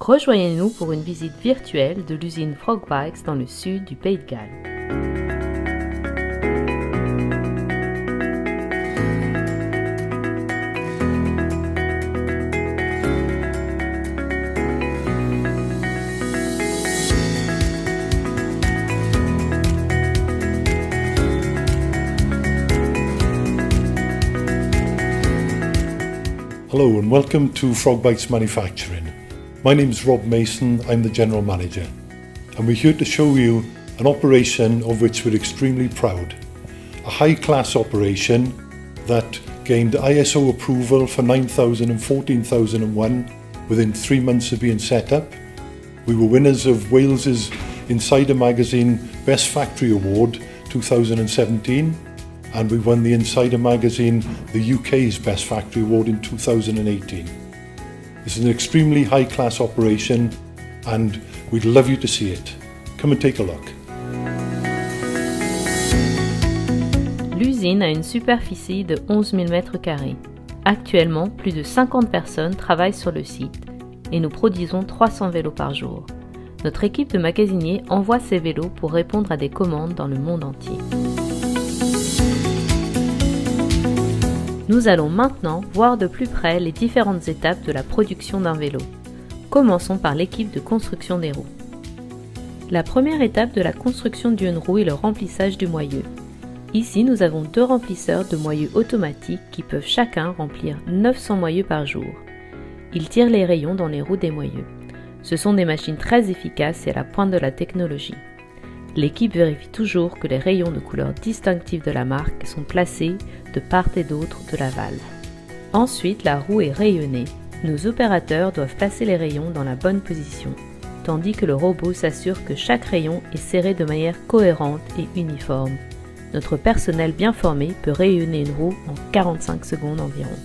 Rejoignez-nous pour une visite virtuelle de l'usine Frog Bikes dans le sud du Pays de Galles. Hello and welcome to Frog Bikes Manufacturing. My name is Rob Mason, I'm the General Manager, and we're here to show you an operation of which we're extremely proud. A high-class operation that gained ISO approval for 9000 and 14001 within 3 months of being set up. We were winners of Wales's Insider Magazine Best Factory Award 2017, and we won the Insider Magazine the UK's Best Factory Award in 2018. This is an extremely high-class operation and we'd love you to see it. Come and take a look. L'usine a une superficie de 11 000 m². Actuellement, plus de 50 personnes travaillent sur le site et nous produisons 300 vélos par jour. Notre équipe de magasiniers envoie ces vélos pour répondre à des commandes dans le monde entier. Nous allons maintenant voir de plus près les différentes étapes de la production d'un vélo. Commençons par l'équipe de construction des roues. La première étape de la construction d'une roue est le remplissage du moyeu. Ici, nous avons 2 remplisseurs de moyeux automatiques qui peuvent chacun remplir 900 moyeux par jour. Ils tirent les rayons dans les roues des moyeux. Ce sont des machines très efficaces et à la pointe de la technologie. L'équipe vérifie toujours que les rayons de couleur distinctive de la marque sont placés de part et d'autre de la valve. Ensuite, la roue est rayonnée. Nos opérateurs doivent placer les rayons dans la bonne position, tandis que le robot s'assure que chaque rayon est serré de manière cohérente et uniforme. Notre personnel bien formé peut rayonner une roue en 45 secondes environ.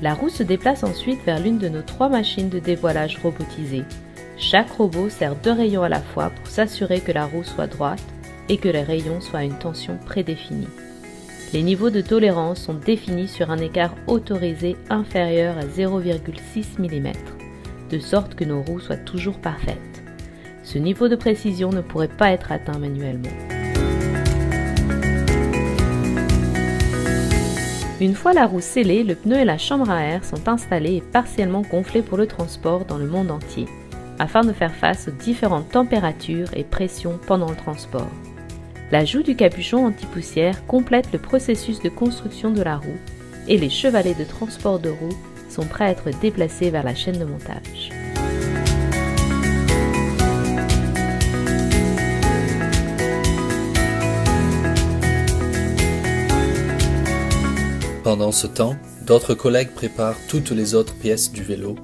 La roue se déplace ensuite vers l'une de nos 3 machines de dévoilage robotisées. Chaque robot sert 2 rayons à la fois pour s'assurer que la roue soit droite et que les rayons soient à une tension prédéfinie. Les niveaux de tolérance sont définis sur un écart autorisé inférieur à 0,6 mm, de sorte que nos roues soient toujours parfaites. Ce niveau de précision ne pourrait pas être atteint manuellement. Une fois la roue scellée, le pneu et la chambre à air sont installés et partiellement gonflés pour le transport dans le monde entier, afin de faire face aux différentes températures et pressions pendant le transport. L'ajout du capuchon anti-poussière complète le processus de construction de la roue et les chevalets de transport de roues sont prêts à être déplacés vers la chaîne de montage. Pendant ce temps, d'autres collègues préparent toutes les autres pièces du vélo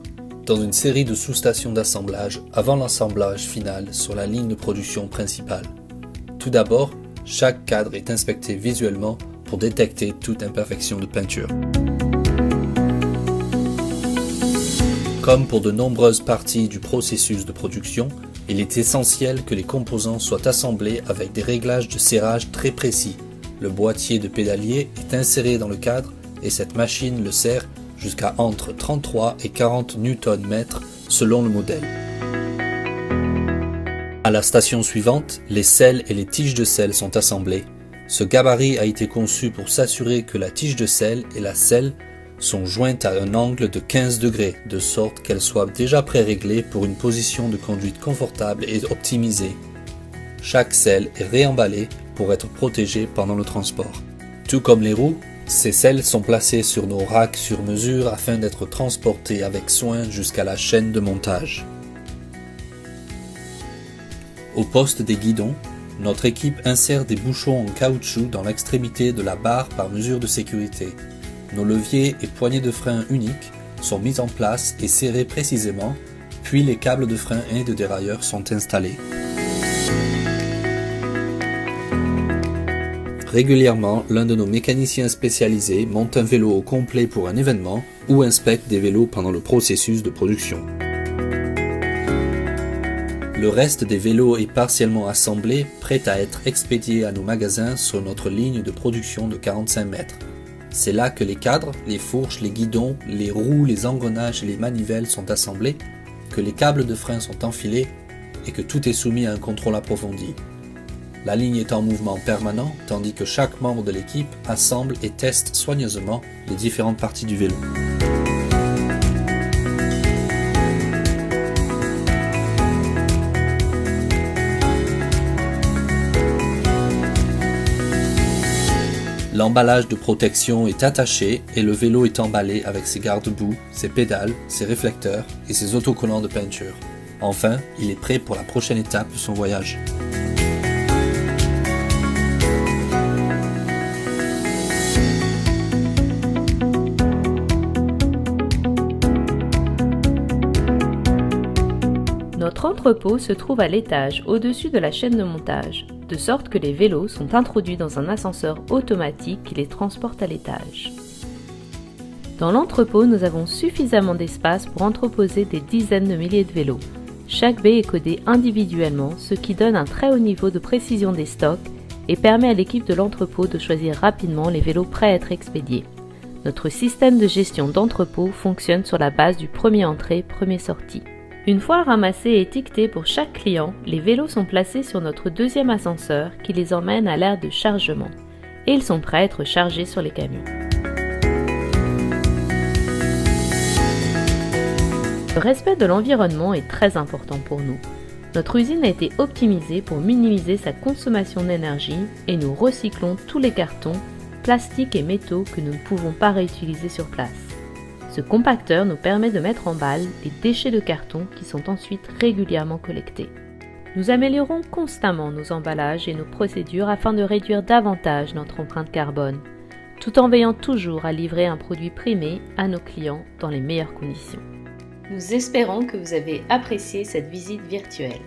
dans une série de sous-stations d'assemblage avant l'assemblage final sur la ligne de production principale. Tout d'abord, chaque cadre est inspecté visuellement pour détecter toute imperfection de peinture. Comme pour de nombreuses parties du processus de production, il est essentiel que les composants soient assemblés avec des réglages de serrage très précis. Le boîtier de pédalier est inséré dans le cadre et cette machine le serre jusqu'à entre 33 et 40 Nm selon le modèle. À la station suivante, les selles et les tiges de selle sont assemblées. Ce gabarit a été conçu pour s'assurer que la tige de selle et la selle sont jointes à un angle de 15 degrés, de sorte qu'elles soient déjà pré-réglées pour une position de conduite confortable et optimisée. Chaque selle est réemballée pour être protégée pendant le transport. Tout comme les roues, ces selles sont placées sur nos racks sur mesure afin d'être transportées avec soin jusqu'à la chaîne de montage. Au poste des guidons, notre équipe insère des bouchons en caoutchouc dans l'extrémité de la barre par mesure de sécurité. Nos leviers et poignées de frein uniques sont mis en place et serrés précisément, puis les câbles de frein et de dérailleur sont installés. Régulièrement, l'un de nos mécaniciens spécialisés monte un vélo au complet pour un événement ou inspecte des vélos pendant le processus de production. Le reste des vélos est partiellement assemblé, prêt à être expédié à nos magasins sur notre ligne de production de 45 mètres. C'est là que les cadres, les fourches, les guidons, les roues, les engrenages et les manivelles sont assemblés, que les câbles de frein sont enfilés et que tout est soumis à un contrôle approfondi. La ligne est en mouvement permanent, tandis que chaque membre de l'équipe assemble et teste soigneusement les différentes parties du vélo. L'emballage de protection est attaché et le vélo est emballé avec ses garde-boue, ses pédales, ses réflecteurs et ses autocollants de peinture. Enfin, il est prêt pour la prochaine étape de son voyage. Notre entrepôt se trouve à l'étage au-dessus de la chaîne de montage, de sorte que les vélos sont introduits dans un ascenseur automatique qui les transporte à l'étage. Dans l'entrepôt, nous avons suffisamment d'espace pour entreposer des dizaines de milliers de vélos. Chaque baie est codée individuellement, ce qui donne un très haut niveau de précision des stocks et permet à l'équipe de l'entrepôt de choisir rapidement les vélos prêts à être expédiés. Notre système de gestion d'entrepôt fonctionne sur la base du premier entrée, premier sorti. Une fois ramassés et étiquetés pour chaque client, les vélos sont placés sur notre deuxième ascenseur qui les emmène à l'aire de chargement et ils sont prêts à être chargés sur les camions. Le respect de l'environnement est très important pour nous. Notre usine a été optimisée pour minimiser sa consommation d'énergie et nous recyclons tous les cartons, plastiques et métaux que nous ne pouvons pas réutiliser sur place. Ce compacteur nous permet de mettre en balle les déchets de carton qui sont ensuite régulièrement collectés. Nous améliorons constamment nos emballages et nos procédures afin de réduire davantage notre empreinte carbone, tout en veillant toujours à livrer un produit primé à nos clients dans les meilleures conditions. Nous espérons que vous avez apprécié cette visite virtuelle.